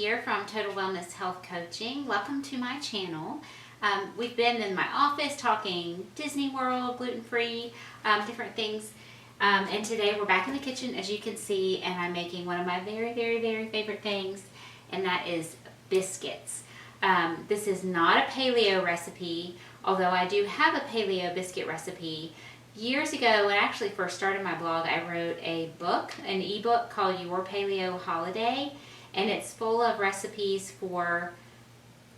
here from Total Wellness Health Coaching. Welcome to my channel. We've been in my office talking Disney World, gluten-free, different things. And today we're back in the kitchen, as you can see, and I'm making one of my very favorite things, and that is biscuits. This is not a paleo recipe, although I do have a paleo biscuit recipe. Years ago, when I actually first started my blog, I wrote a book, an ebook called Your Paleo Holiday, and it's full of recipes for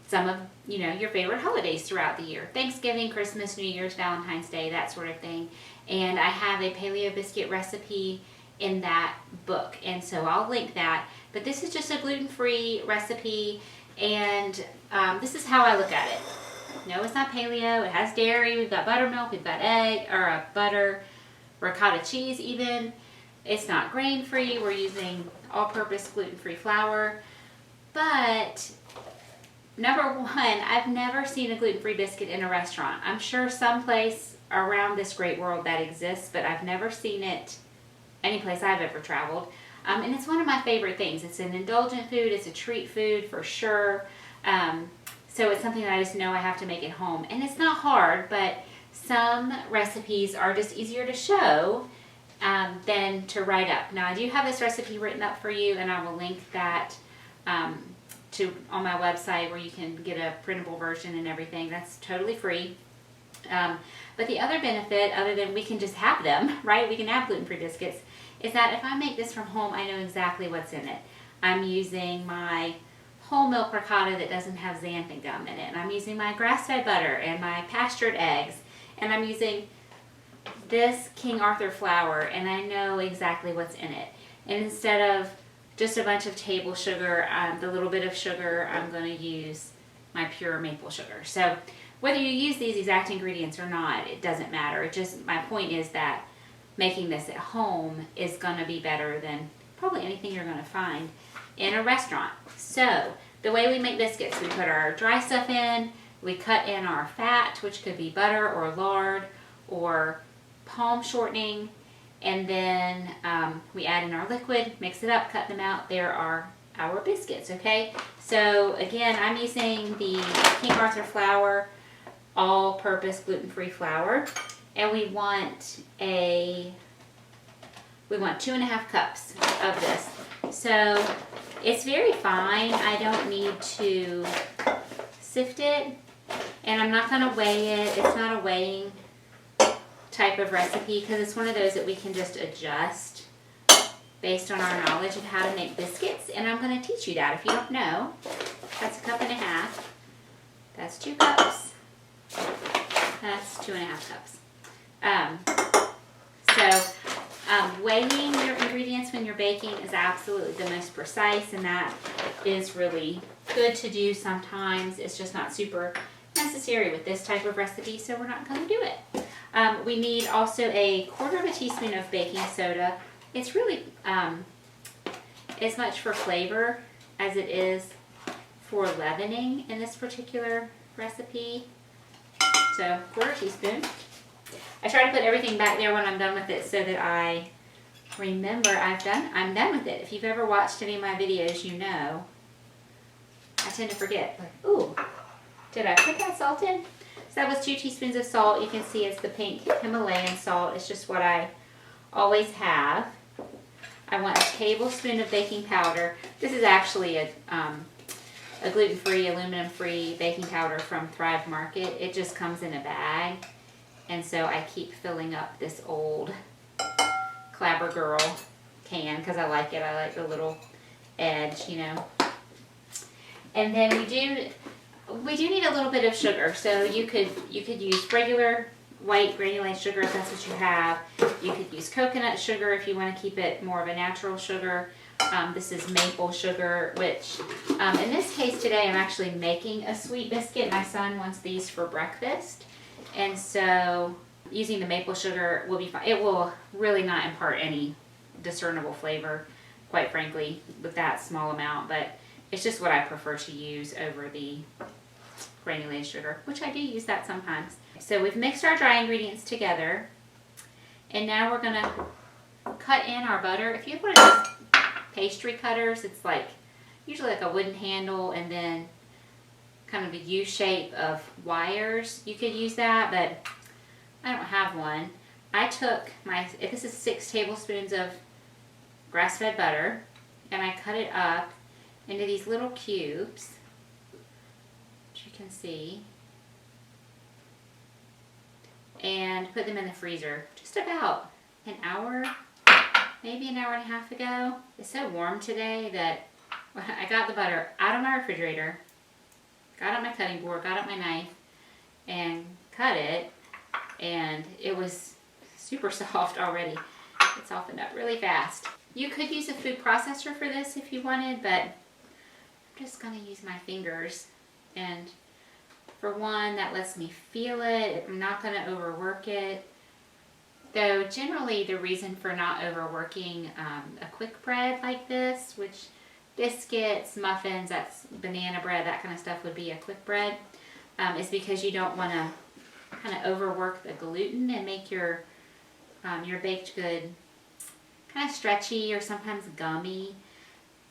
some of, your favorite holidays throughout the year. Thanksgiving, Christmas, New Year's, Valentine's Day, that sort of thing. And I have a paleo biscuit recipe in that book, and so I'll link that. But this is just a gluten-free recipe, and this is how I look at it. No, it's not paleo. It has dairy. We've got buttermilk. We've got egg, or butter, ricotta cheese even. It's not grain-free. We're using all-purpose gluten-free flour. But number one, I've never seen a gluten-free biscuit in a restaurant. I'm sure someplace around this great world that exists, but I've never seen it any place I've ever traveled. And it's one of my favorite things. It's an indulgent food. It's a treat food for sure. So it's something that I just know I have to make at home. And it's not hard, but some recipes are just easier to show than to write up. Now, I do have this recipe written up for you, and I will link that on my website where you can get a printable version and everything. That's totally free. But the other benefit, other than we can just have them, right? We can have gluten-free biscuits, is that if I make this from home, I know exactly what's in it. I'm using my whole milk ricotta that doesn't have xanthan gum in it, and I'm using my grass-fed butter and my pastured eggs, and I'm using this King Arthur flour, and I know exactly what's in it. And instead of just a bunch of table sugar, the little bit of sugar, I'm going to use my pure maple sugar. So whether you use these exact ingredients or not, it doesn't matter. It just, my point is that making this at home is going to be better than probably anything you're going to find in a restaurant. So the way we make biscuits, we put our dry stuff in, we cut in our fat, which could be butter or lard or palm shortening, and then we add in our liquid, mix it up, cut them out. There are our biscuits, okay? So again, I'm using the King Arthur flour, all-purpose gluten-free flour, and we want 2.5 cups of this. So it's very fine. I don't need to sift it, and I'm not going to weigh it. It's not a weighing type of recipe because it's one of those that we can just adjust based on our knowledge of how to make biscuits, and I'm going to teach you that. If you don't know, that's 1.5 cups. That's 2 cups. That's 2.5 cups. Weighing your ingredients when you're baking is absolutely the most precise, and that is really good to do sometimes. It's just not super necessary with this type of recipe, so we're not going to do it. We need also a 1/4 teaspoon of baking soda. It's really as much for flavor as it is for leavening in this particular recipe. So 1/4 teaspoon. I try to put everything back there when I'm done with it so that I remember I'm done with it. If you've ever watched any of my videos, you know I tend to forget. Like, ooh, did I put that salt in? So that was 2 teaspoons of salt. You can see it's the pink Himalayan salt. It's just what I always have. I want a tablespoon of baking powder. This is actually a gluten-free, aluminum-free baking powder from Thrive Market. It just comes in a bag. And so I keep filling up this old Clabber Girl can because I like it. I like the little edge, And then we do need a little bit of sugar. So you could use regular white granulated sugar if that's what you have. You could use coconut sugar if you want to keep it more of a natural sugar. This is maple sugar, which in this case today I'm actually making a sweet biscuit. My son wants these for breakfast. And so using the maple sugar will be fine. It will really not impart any discernible flavor, quite frankly, with that small amount, but it's just what I prefer to use over the granulated sugar, which I do use that sometimes. So we've mixed our dry ingredients together, and now we're going to cut in our butter. If you have one of those pastry cutters, it's like usually like a wooden handle and then kind of a U shape of wires. You could use that, but I don't have one. I took this is 6 tablespoons of grass-fed butter, and I cut it up into these little cubes, which you can see, and put them in the freezer just about an hour, maybe an hour and a half ago. It's so warm today that I got the butter out of my refrigerator, got out my cutting board, got out my knife, and cut it, and it was super soft already. It softened up really fast. You could use a food processor for this if you wanted, but I'm just going to use my fingers. And for one, that lets me feel it. I'm not going to overwork it. Though generally the reason for not overworking a quick bread like this, which biscuits, muffins, that's banana bread, that kind of stuff would be a quick bread, is because you don't want to kind of overwork the gluten and make your baked good kind of stretchy or sometimes gummy.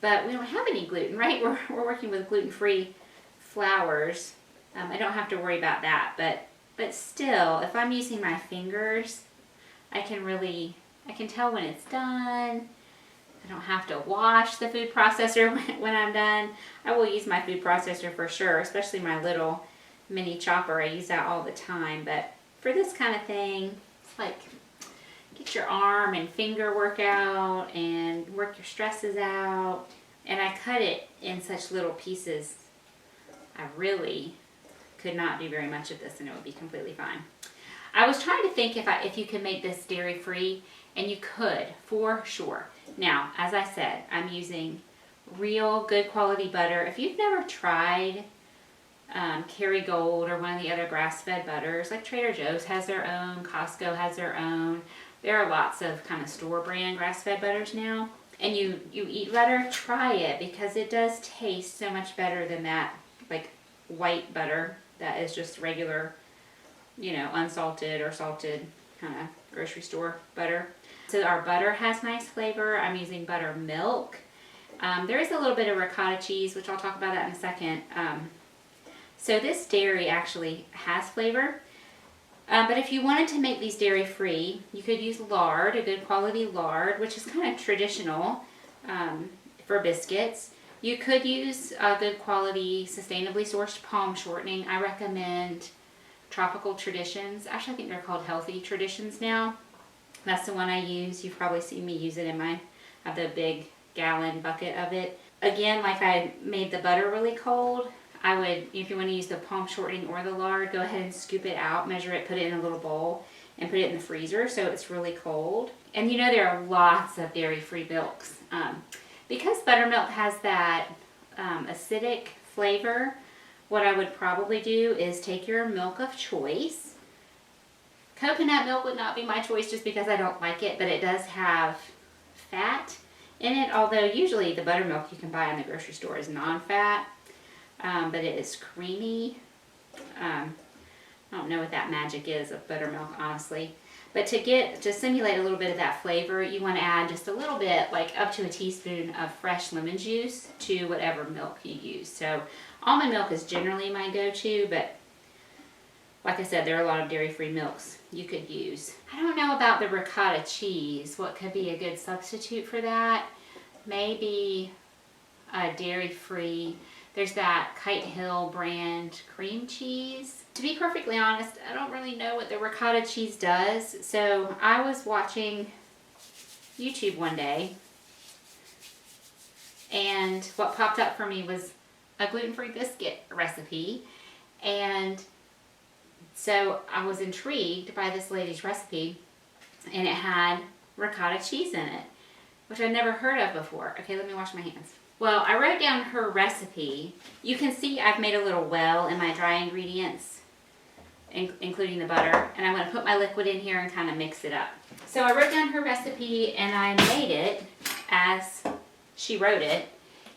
But we don't have any gluten, right? We're working with gluten-free flours. I don't have to worry about that, but still, if I'm using my fingers, I can tell when it's done. I don't have to wash the food processor when I'm done. I will use my food processor for sure, especially my little mini chopper. I use that all the time, but for this kind of thing, it's like get your arm and finger workout and work your stresses out. And I cut it in such little pieces. I really could not do very much of this and it would be completely fine. I was trying to think if you could make this dairy free, and you could for sure. Now, as I said, I'm using real good quality butter. If you've never tried Kerrygold or one of the other grass-fed butters, like Trader Joe's has their own, Costco has their own. There are lots of kind of store brand grass-fed butters now. And you eat butter, try it, because it does taste so much better than that like white butter that is just regular, unsalted or salted kind of grocery store butter. So our butter has nice flavor. I'm using buttermilk. There is a little bit of ricotta cheese, which I'll talk about that in a second. So this dairy actually has flavor. But if you wanted to make these dairy free, you could use lard, a good quality lard, which is kind of traditional for biscuits. You could use a good quality, sustainably sourced palm shortening. I recommend Tropical Traditions. Actually, I think they're called Healthy Traditions now. That's the one I use. You've probably seen me use it in I have the big gallon bucket of it. Again, like I made the butter really cold, I would, if you want to use the palm shortening or the lard, go ahead and scoop it out, measure it, put it in a little bowl, and put it in the freezer so it's really cold. And there are lots of dairy-free milks. Because buttermilk has that acidic flavor, what I would probably do is take your milk of choice. Coconut milk would not be my choice just because I don't like it, but it does have fat in it, although usually the buttermilk you can buy in the grocery store is non-fat, but it is creamy. I don't know what that magic is of buttermilk, honestly. But to simulate a little bit of that flavor, you want to add just a little bit, like up to a teaspoon of fresh lemon juice to whatever milk you use. So almond milk is generally my go-to, but like I said, there are a lot of dairy-free milks you could use. I don't know about the ricotta cheese. What could be a good substitute for that? Maybe a dairy-free. There's that Kite Hill brand cream cheese. To be perfectly honest, I don't really know what the ricotta cheese does. So I was watching YouTube one day, and what popped up for me was a gluten-free biscuit recipe. And so I was intrigued by this lady's recipe, and it had ricotta cheese in it, which I'd never heard of before. Okay, let me wash my hands. Well, I wrote down her recipe. You can see I've made a little well in my dry ingredients, including the butter, and I'm going to put my liquid in here and kind of mix it up. So I wrote down her recipe, and I made it as she wrote it,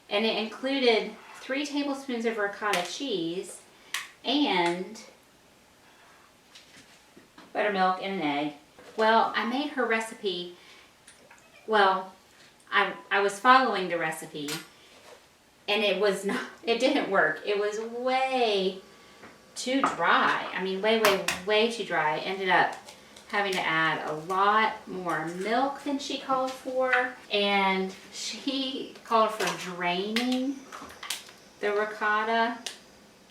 and it included 3 tablespoons of ricotta cheese and buttermilk and an egg. Well, I made her recipe, I was following the recipe, and it didn't work. It was way too dry. I mean, way too dry. Ended up having to add a lot more milk than she called for, and she called for draining the ricotta.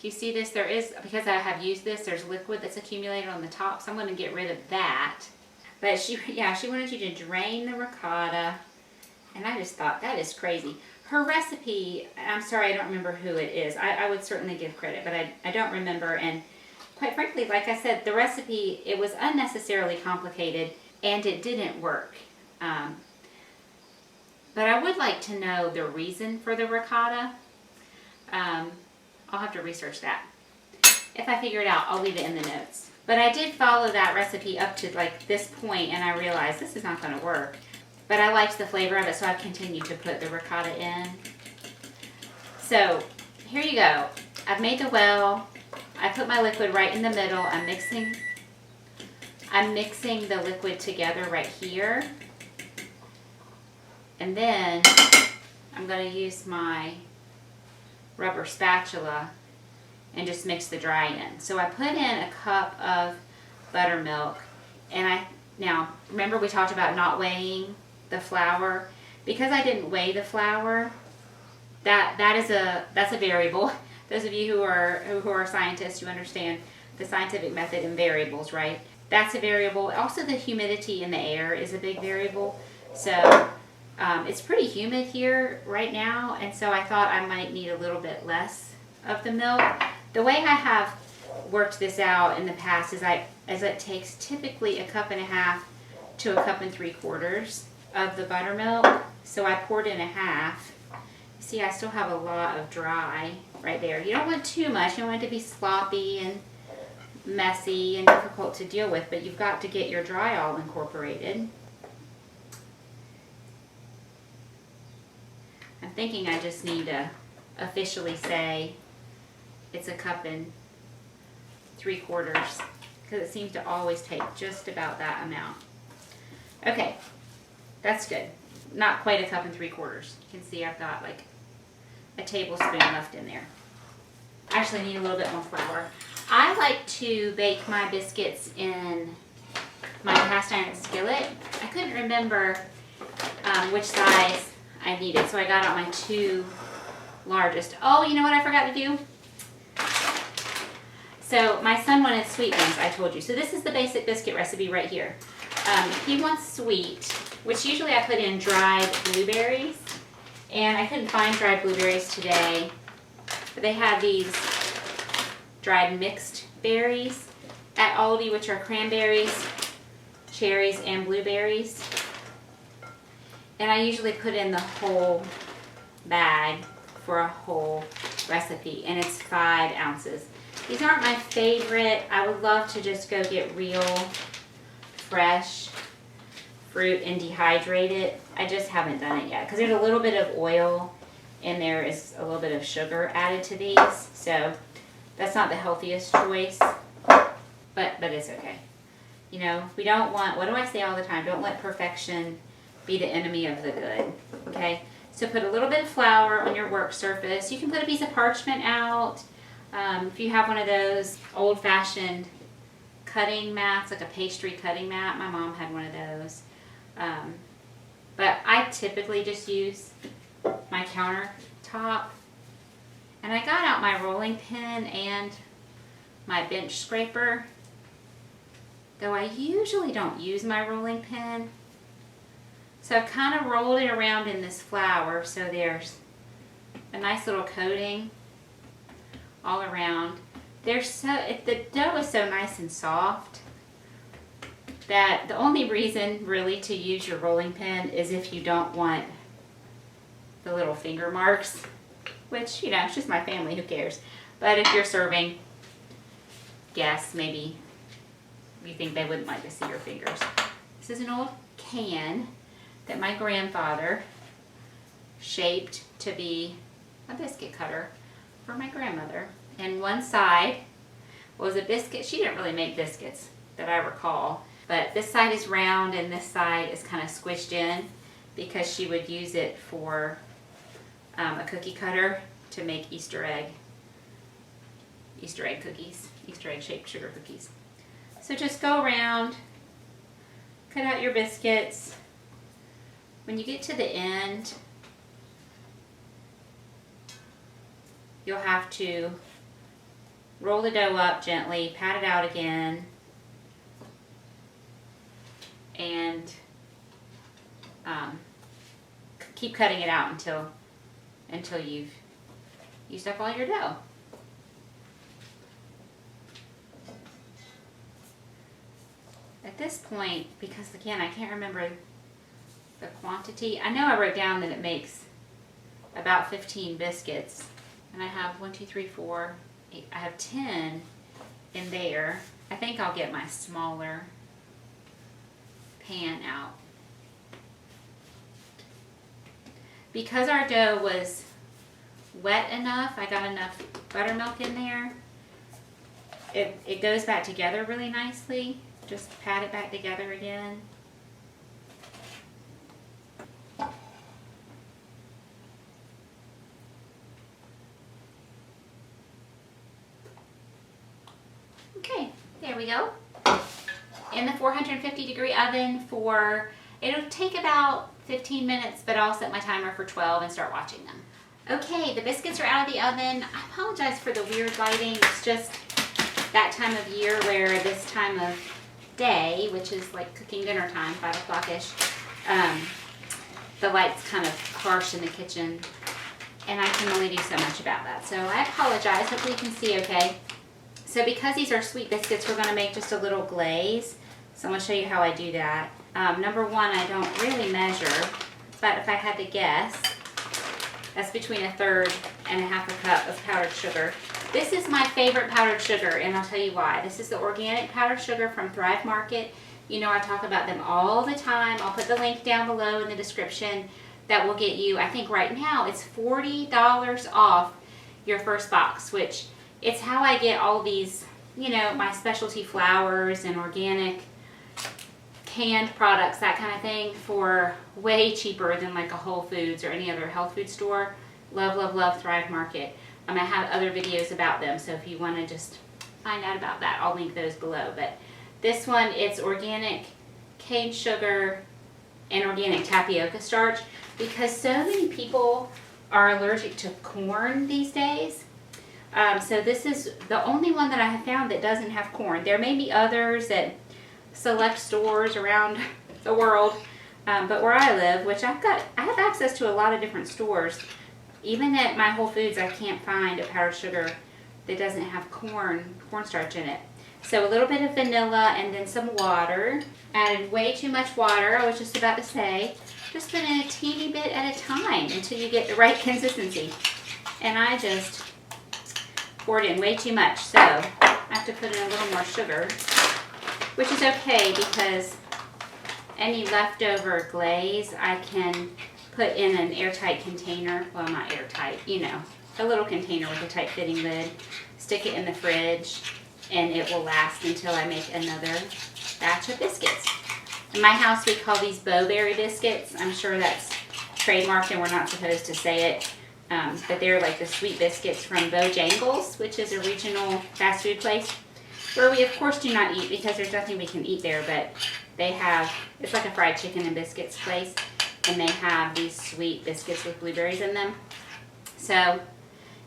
You see this? There is, because I have used this, there's liquid that's accumulated on the top, so I'm going to get rid of that. But she wanted you to drain the ricotta, and I just thought, that is crazy. Her recipe, I'm sorry, I don't remember who it is. I would certainly give credit, but I don't remember. And quite frankly, like I said, the recipe, it was unnecessarily complicated, and it didn't work. But I would like to know the reason for the ricotta. I'll have to research that. If I figure it out, I'll leave it in the notes. But I did follow that recipe up to like this point, and I realized this is not going to work. But I liked the flavor of it, so I've continued to put the ricotta in. So here you go. I've made the well. I put my liquid right in the middle. I'm mixing the liquid together right here. And then I'm going to use my rubber spatula and just mix the dry in. So I put in a cup of buttermilk, and now remember we talked about not weighing the flour. Because I didn't weigh the flour, that's a variable. Those of you who are scientists, you understand the scientific method and variables, right? That's a variable. Also, the humidity in the air is a big variable. So it's pretty humid here right now, and so I thought I might need a little bit less of the milk. The way I have worked this out in the past is it takes typically 1.5 cups to 1 3/4 of the buttermilk. So I poured in 1/2. See, I still have a lot of dry right there. You don't want too much. You don't want it to be sloppy and messy and difficult to deal with, but you've got to get your dry all incorporated. I'm thinking I just need to officially say it's 1 3/4 cups, because it seems to always take just about that amount. Okay, that's good. Not quite 1 3/4 cups. You can see I've got like a tablespoon left in there. I actually need a little bit more flour. I like to bake my biscuits in my cast iron skillet. I couldn't remember which size I needed, so I got out my 2 largest. Oh, you know what I forgot to do? So my son wanted sweet ones, I told you. So this is the basic biscuit recipe right here. He wants sweet, which usually I put in dried blueberries. And I couldn't find dried blueberries today, but they have these dried mixed berries at Aldi, which are cranberries, cherries, and blueberries. And I usually put in the whole bag for a whole recipe, and it's 5 ounces. These aren't my favorite. I would love to just go get real, fresh fruit and dehydrate it. I just haven't done it yet because there's a little bit of oil and there is a little bit of sugar added to these, so that's not the healthiest choice, but it's okay. You know, we don't want, what do I say all the time? Don't let perfection be the enemy of the good, okay? So put a little bit of flour on your work surface. You can put a piece of parchment out. If you have one of those old-fashioned cutting mats, like a pastry cutting mat, my mom had one of those. But I typically just use my countertop. And I got out my rolling pin and my bench scraper, though I usually don't use my rolling pin. So I've kind of rolled it around in this flour so there's a nice little coating all around. The dough is so nice and soft that the only reason really to use your rolling pin is if you don't want the little finger marks, which, you know, it's just my family, who cares? But if you're serving guests, maybe you think they wouldn't like to see your fingers. This is an old can that my grandfather shaped to be a biscuit cutter for my grandmother. And one side was a biscuit. She didn't really make biscuits that I recall, but this side is round and this side is kind of squished in because she would use it for a cookie cutter to make Easter egg cookies, Easter egg shaped sugar cookies. So just go around, cut out your biscuits. When you get to the end, you'll have to roll the dough up gently, pat it out again, and keep cutting it out until you've used up all your dough. At this point, because again, I can't remember the quantity. I know I wrote down that it makes about 15 biscuits. And I have 1, 2, 3, 4, 8. I have 10 in there. I think I'll get my smaller pan out. Because our dough was wet enough, I got enough buttermilk in there. It goes back together really nicely. Just pat it back together again. Okay, there we go. In the 450 degree oven for, it'll take about 15 minutes, but I'll set my timer for 12 and start watching them. Okay, the biscuits are out of the oven. I apologize for the weird lighting. It's just that time of year where this time of day, which is like cooking dinner time, 5 o'clock-ish, the light's kind of harsh in the kitchen, and I can only do so much about that. So I apologize. Hopefully you can see okay. So because these are sweet biscuits, we're going to make just a little glaze. So I'm going to show you how I do that. Number one, I don't really measure, but if I had to guess, that's between 1/3 and 1/2 cup of powdered sugar. This is my favorite powdered sugar, and I'll tell you why. This is the organic powdered sugar from Thrive Market. You know I talk about them all the time. I'll put the link down below in the description. That will get you, I think right now, it's $40 off your first box, which it's how I get all these, you know, my specialty flours and organic canned products, that kind of thing, for way cheaper than like a Whole Foods or any other health food store. Love, love, love Thrive Market. I have other videos about them, so if you want to just find out about that, I'll link those below. But this one, it's organic cane sugar and organic tapioca starch, because so many people are allergic to corn these days. So this is the only one that I have found that doesn't have corn. There may be others at select stores around the world, but where I live, which I have access to a lot of different stores, even at my Whole Foods, I can't find a powdered sugar that doesn't have cornstarch in it. So a little bit of vanilla and then some water. Added way too much water, I was just about to say. Just put in a teeny bit at a time until you get the right consistency. And I just poured in way too much, so I have to put in a little more sugar, which is okay because any leftover glaze I can put in an airtight container. Well, not airtight, you know, a little container with a tight fitting lid. Stick it in the fridge and it will last until I make another batch of biscuits. In my house we call these bowberry biscuits. I'm sure that's trademarked and we're not supposed to say it. But they're like the sweet biscuits from Bojangles, which is a regional fast food place where we of course do not eat because there's nothing we can eat there, but they have, it's like a fried chicken and biscuits place, and they have these sweet biscuits with blueberries in them. So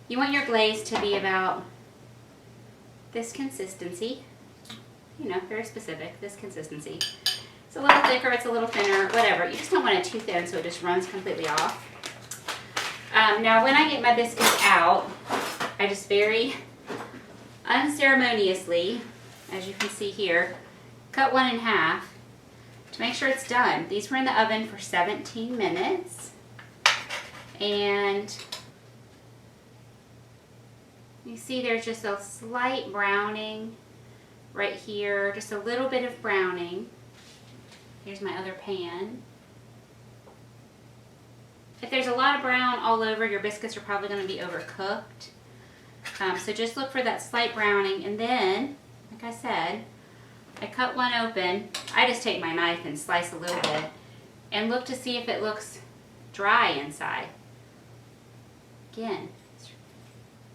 you want your glaze to be about this consistency, you know, very specific, this consistency. It's a little thicker, it's a little thinner, whatever. You just don't want it too thin so it just runs completely off. Now when I get my biscuits out, I just very unceremoniously, as you can see here, cut one in half to make sure it's done. These were in the oven for 17 minutes, and you see there's just a slight browning right here, just a little bit of browning. Here's my other pan. If there's a lot of brown all over, your biscuits are probably going to be overcooked. So just look for that slight browning, and then, like I said, I cut one open. I just take my knife and slice a little bit and look to see if it looks dry inside. Again,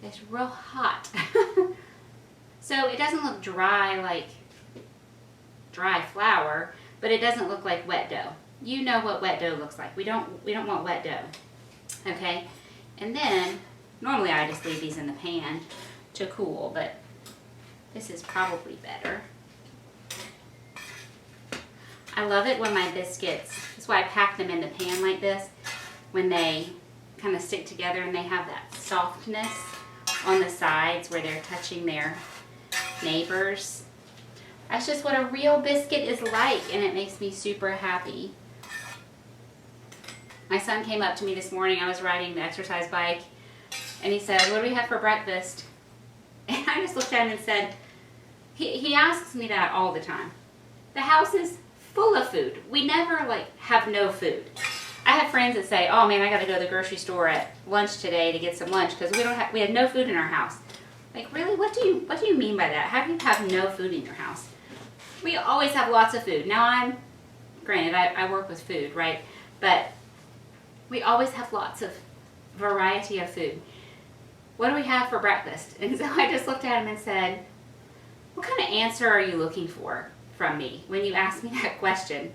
it's real hot. So it doesn't look dry like dry flour, but it doesn't look like wet dough. You know what wet dough looks like. We don't want wet dough. Okay? And then normally I just leave these in the pan to cool, but this is probably better. I love it when my biscuits, that's why I pack them in the pan like this, when they kind of stick together and they have that softness on the sides where they're touching their neighbors. That's just what a real biscuit is like, and it makes me super happy. My son came up to me this morning. I was riding the exercise bike, and he said, "What do we have for breakfast?" And I just looked at him and said, he asks me that all the time. The house is full of food. We never have no food. I have friends that say, "Oh man, I got to go to the grocery store at lunch today to get some lunch because we have no food in our house." Like, really? What do you mean by that? How do you have no food in your house? We always have lots of food. Now granted, I work with food, right? But we always have lots of variety of food. What do we have for breakfast? And so I just looked at him and said, "What kind of answer are you looking for from me when you ask me that question?"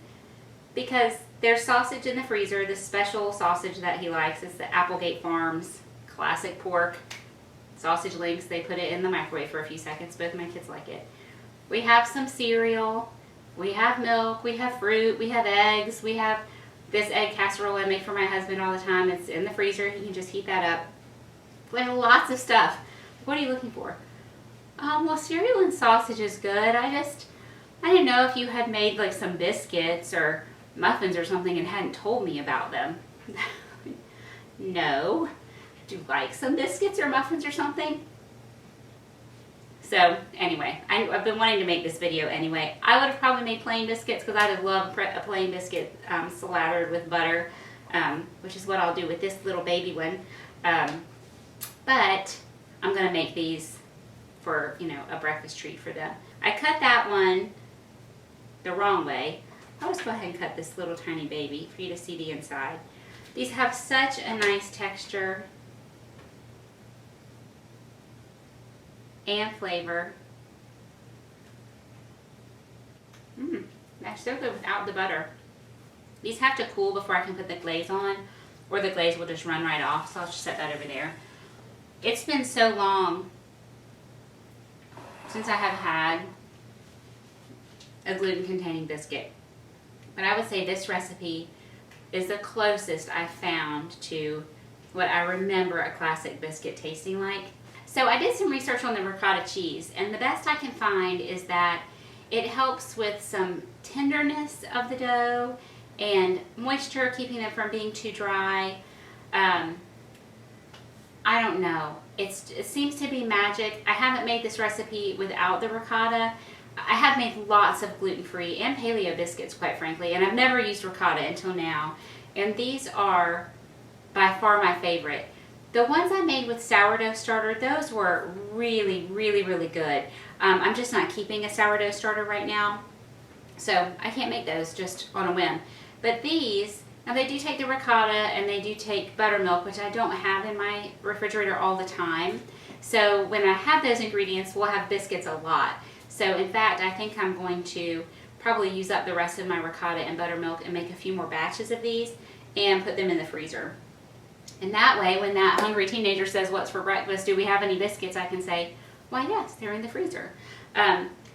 Because there's sausage in the freezer. The special sausage that he likes is the Applegate Farms classic pork sausage links. They put it in the microwave for a few seconds. Both my kids like it. We have some cereal. We have milk. We have fruit. We have eggs. We have this egg casserole I make for my husband all the time. It's in the freezer. He can just heat that up. We have lots of stuff. What are you looking for? Well, cereal and sausage is good. I didn't know if you had made like some biscuits or muffins or something and hadn't told me about them. No. Do you like some biscuits or muffins or something? So anyway, I've been wanting to make this video anyway. I would have probably made plain biscuits because I would love a plain biscuit slathered with butter, which is what I'll do with this little baby one. But I'm going to make these for, a breakfast treat for them. I cut that one the wrong way. I'll just go ahead and cut this little tiny baby for you to see the inside. These have such a nice texture and flavor. That's so good without the butter. These have to cool before I can put the glaze on, or the glaze will just run right off, so I'll just set that over there. It's been so long since I have had a gluten-containing biscuit, but I would say this recipe is the closest I've found to what I remember a classic biscuit tasting like. So I did some research on the ricotta cheese, and the best I can find is that it helps with some tenderness of the dough and moisture, keeping them from being too dry. I don't know. It seems to be magic. I haven't made this recipe without the ricotta. I have made lots of gluten-free and paleo biscuits, quite frankly, and I've never used ricotta until now. And these are by far my favorite. The ones I made with sourdough starter, those were really, really, really good. I'm just not keeping a sourdough starter right now, so I can't make those just on a whim. But these, now they do take the ricotta and they do take buttermilk, which I don't have in my refrigerator all the time. So when I have those ingredients, we'll have biscuits a lot. So in fact, I think I'm going to probably use up the rest of my ricotta and buttermilk and make a few more batches of these and put them in the freezer. And that way, when that hungry teenager says, "What's for breakfast? Do we have any biscuits?" I can say, "Why, yes, they're in the freezer."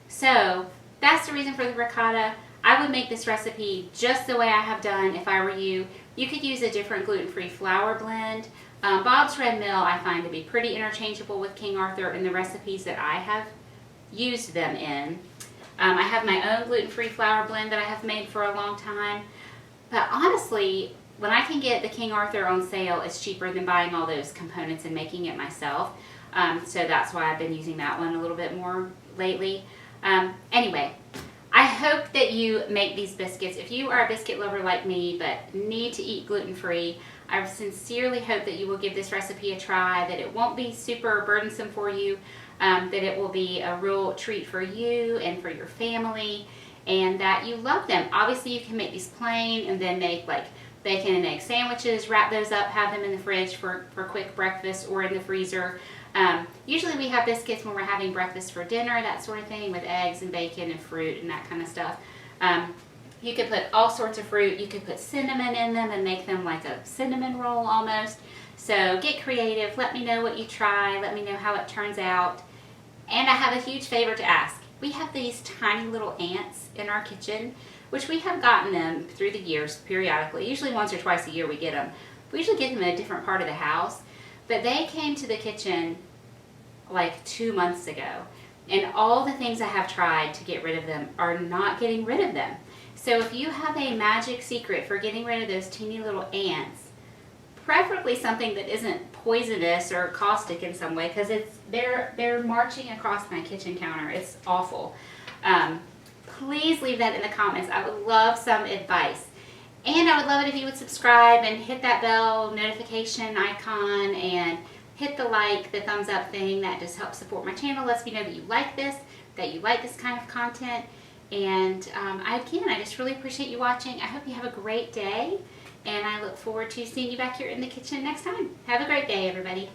So that's the reason for the ricotta. I would make this recipe just the way I have done if I were you. You could use a different gluten-free flour blend. Bob's Red Mill I find to be pretty interchangeable with King Arthur in the recipes that I have used them in. I have my own gluten-free flour blend that I have made for a long time. But honestly, when I can get the King Arthur on sale, it's cheaper than buying all those components and making it myself. So that's why I've been using that one a little bit more lately. Anyway, I hope that you make these biscuits. If you are a biscuit lover like me but need to eat gluten-free, I sincerely hope that you will give this recipe a try, that it won't be super burdensome for you, that it will be a real treat for you and for your family, and that you love them. Obviously, you can make these plain and then make like bacon and egg sandwiches, wrap those up, have them in the fridge for quick breakfast or in the freezer. Usually we have biscuits when we're having breakfast for dinner, that sort of thing, with eggs and bacon and fruit and that kind of stuff. You could put all sorts of fruit. You could put cinnamon in them and make them like a cinnamon roll almost. So get creative. Let me know what you try. Let me know how it turns out. And I have a huge favor to ask. We have these tiny little ants in our kitchen, which we have gotten them through the years periodically. Usually once or twice a year we get them. We usually get them in a different part of the house. But they came to the kitchen like 2 months ago. And all the things I have tried to get rid of them are not getting rid of them. So if you have a magic secret for getting rid of those teeny little ants, preferably something that isn't poisonous or caustic in some way, because they're marching across my kitchen counter. It's awful. Please leave that in the comments. I would love some advice. And I would love it if you would subscribe and hit that bell notification icon and hit the like, the thumbs up thing. That just helps support my channel. Lets me know that you like this kind of content. And I just really appreciate you watching. I hope you have a great day. And I look forward to seeing you back here in the kitchen next time. Have a great day, everybody.